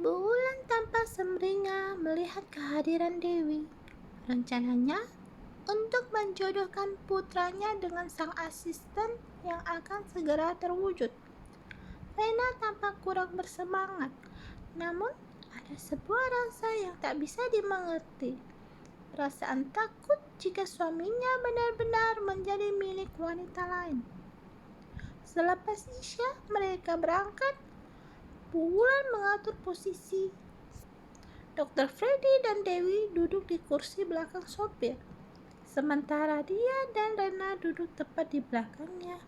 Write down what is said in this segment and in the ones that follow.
Bulan tanpa sumringah melihat kehadiran Dewi. Rencananya untuk menjodohkan putranya dengan sang asisten yang akan segera terwujud. Rena tampak kurang bersemangat, namun ada sebuah rasa yang tak bisa dimengerti. Perasaan takut jika suaminya benar-benar menjadi milik wanita lain. Selepas Isya mereka berangkat. Bulan mengatur posisi. Dr. Freddy dan Dewi duduk di kursi belakang sopir, sementara dia dan Rena duduk tepat di belakangnya.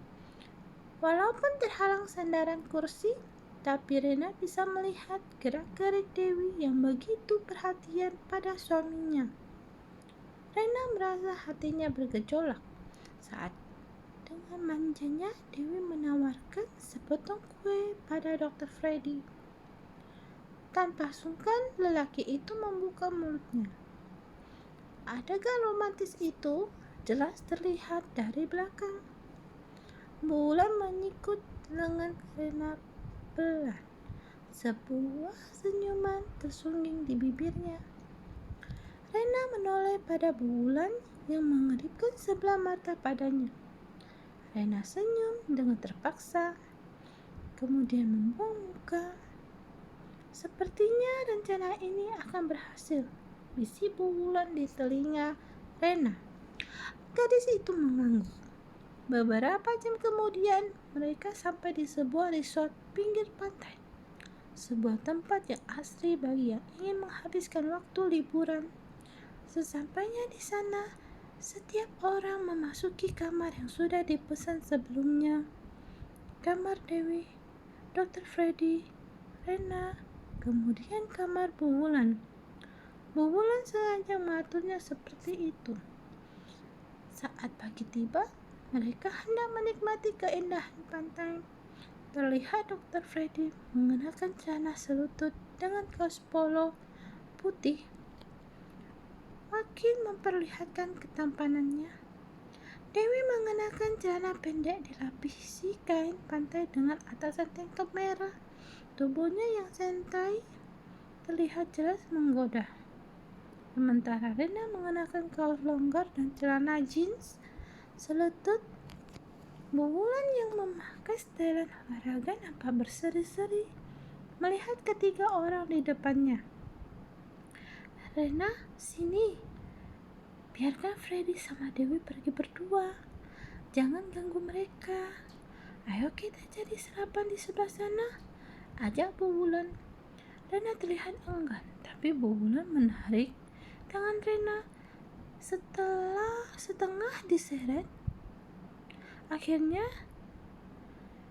Walaupun terhalang sandaran kursi, tapi Rena bisa melihat gerak-gerik Dewi yang begitu perhatian pada suaminya. Rena merasa hatinya bergejolak saat dengan manjanya Dewi menawarkan sepotong kue pada Dr. Freddy. Tanpa sungkan, lelaki itu membuka mulutnya. Adegan romantis itu jelas terlihat dari belakang. Bulan menyikut lengan Rena pelan. Sebuah senyuman tersungging di bibirnya. Rena menoleh pada Bulan yang mengeripkan sebelah mata padanya. Rena senyum dengan terpaksa, kemudian membuang muka. Sepertinya rencana ini akan berhasil, bisik Bulan di telinga Rena. Gadis itu mengangguk. Beberapa jam kemudian, mereka sampai di sebuah resort pinggir pantai. Sebuah tempat yang asri bagi yang ingin menghabiskan waktu liburan. Sesampainya di sana, setiap orang memasuki kamar yang sudah dipesan sebelumnya. Kamar Dewi, Dr. Freddy, Rena, kemudian kamar Bulan. Bulan sengaja mengaturnya seperti itu. Saat pagi tiba, mereka hendak menikmati keindahan pantai. Terlihat Dr. Freddy mengenakan celana selutut dengan kaos polo putih, makin memperlihatkan ketampanannya. Dewi mengenakan celana pendek dilapisi kain pantai dengan atasan tank top merah. Tubuhnya yang santai terlihat jelas menggoda. Sementara Rena mengenakan kaos longgar dan celana jeans selutut. Bulan yang memakai setelan olahraga nampak berseri-seri melihat ketiga orang di depannya. Rena, sini. Biarkan Freddy sama Dewi pergi berdua. Jangan ganggu mereka. Ayo kita cari sarapan di sebelah sana, ajak Bulan. Rena terlihat enggan, tapi Bulan menarik tangan Rena. Setelah setengah diseret, akhirnya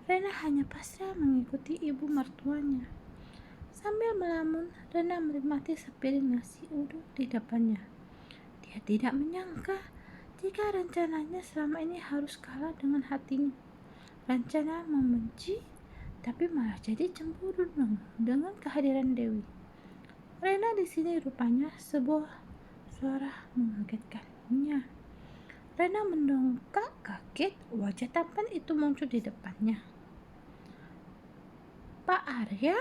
Rena hanya pasrah mengikuti ibu mertuanya. Sambil melamun, Rena menikmati sepiring nasi uduk di depannya. Dia tidak menyangka jika rencananya selama ini harus kalah dengan hatinya. Rencana membenci, tapi malah jadi cemburu dengan kehadiran Dewi. Rena di sini rupanya sebuah suara mengagetkannya. Rena mendongak kaget, wajah tampan itu muncul di depannya. Pak Arya,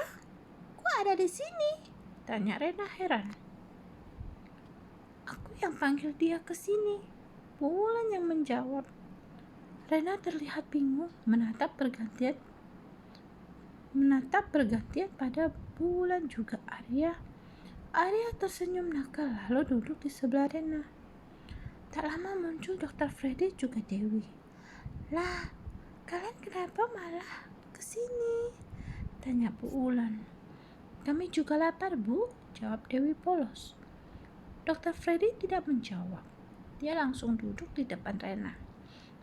kok ada di sini? Tanya Rena heran. Aku yang panggil dia ke sini, Bulan yang menjawab. Rena terlihat bingung menatap bergantian pada Bulan juga Arya. Arya tersenyum nakal lalu duduk di sebelah Rena. Tak lama muncul Dr. Freddy juga Dewi. Lah, kalian kenapa malah kesini? Tanya Bulan. Kami juga lapar, Bu, jawab Dewi polos. Dr. Freddy tidak menjawab. Dia langsung duduk di depan Rena.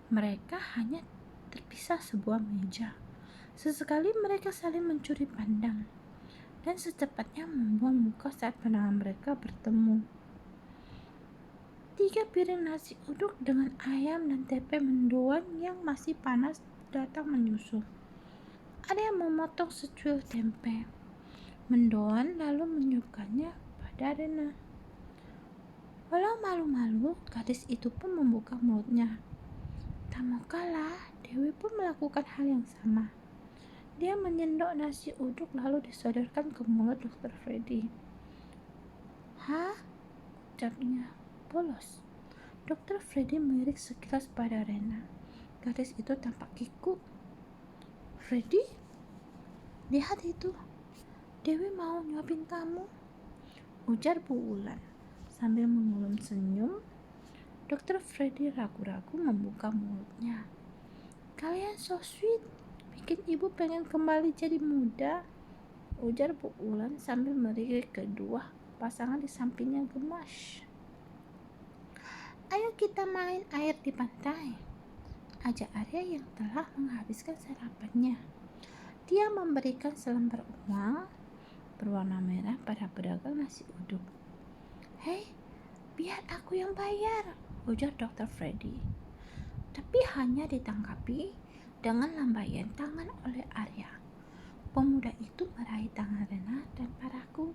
Mereka hanya terpisah sebuah meja. Sesekali mereka saling mencuri pandang dan secepatnya membuang muka saat pandangan mereka bertemu. 3 piring nasi uduk dengan ayam dan tempe mendoan yang masih panas datang menyusul. Ada yang memotong secuil tempe mendoan lalu menyukanya pada Rena. Walau malu-malu, gadis itu pun membuka mulutnya. Tak mau kalah, Dewi pun melakukan hal yang sama. Dia menyendok nasi uduk lalu disodorkan ke mulut Dr. Freddy. "Hah?" ucapnya polos. Dr. Freddy melirik sekilas pada Rena. Gadis itu tampak kikuk. "Freddy, lihat itu. Dewi mau nyuapin kamu," ujar Bu Wulan. Sambil mengulum senyum, Dr. Freddy ragu-ragu membuka mulutnya. "Kalian so sweet, bikin ibu pengen kembali jadi muda," ujar Bu Wulan sambil melirik kedua pasangan di sampingnya gemas. "Ayo kita main air di pantai," ajak Arya yang telah menghabiskan sarapannya. Dia memberikan selembar uang berwarna merah pada pedagang nasi uduk. "Hei, biar aku yang bayar," ujar Dr. Freddy. Tapi hanya ditanggapi dengan lambaian tangan oleh Arya. Pemuda itu meraih tangan Rena dan paraku.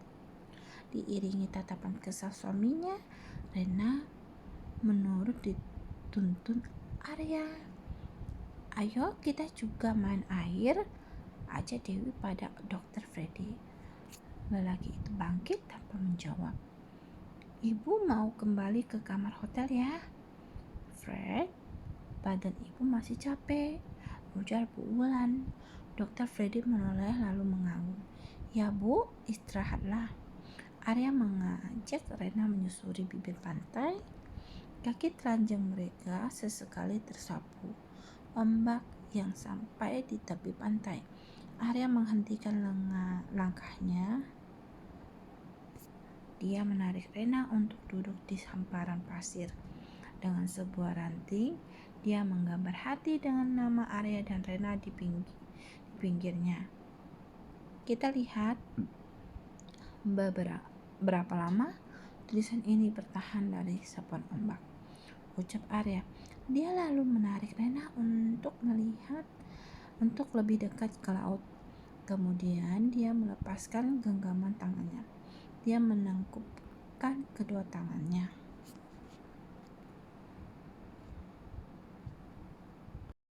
Diiringi tatapan kesal suaminya, Rena menurut dituntun Arya. "Ayo kita juga main air," ajak Dewi pada Dr. Freddy. Lelaki itu bangkit tanpa menjawab. "Ibu mau kembali ke kamar hotel ya, Fred. Badan ibu masih capek," ujar Bu Wulan. Dr. Freddy menoleh lalu mengangguk. "Ya Bu, istirahatlah." Arya mengajak Rena menyusuri bibir pantai. Kaki telanjang mereka sesekali tersapu ombak yang sampai di tepi pantai. Arya menghentikan langkahnya. Dia menarik Rena untuk duduk di hamparan pasir. Dengan sebuah ranting, dia menggambar hati dengan nama Arya dan Rena di pinggirnya. Kita lihat berapa lama tulisan ini bertahan dari sapuan ombak, ucap Arya. Dia lalu menarik Rena untuk lebih dekat ke laut. Kemudian dia melepaskan genggaman tangannya. Dia menangkupkan kedua tangannya.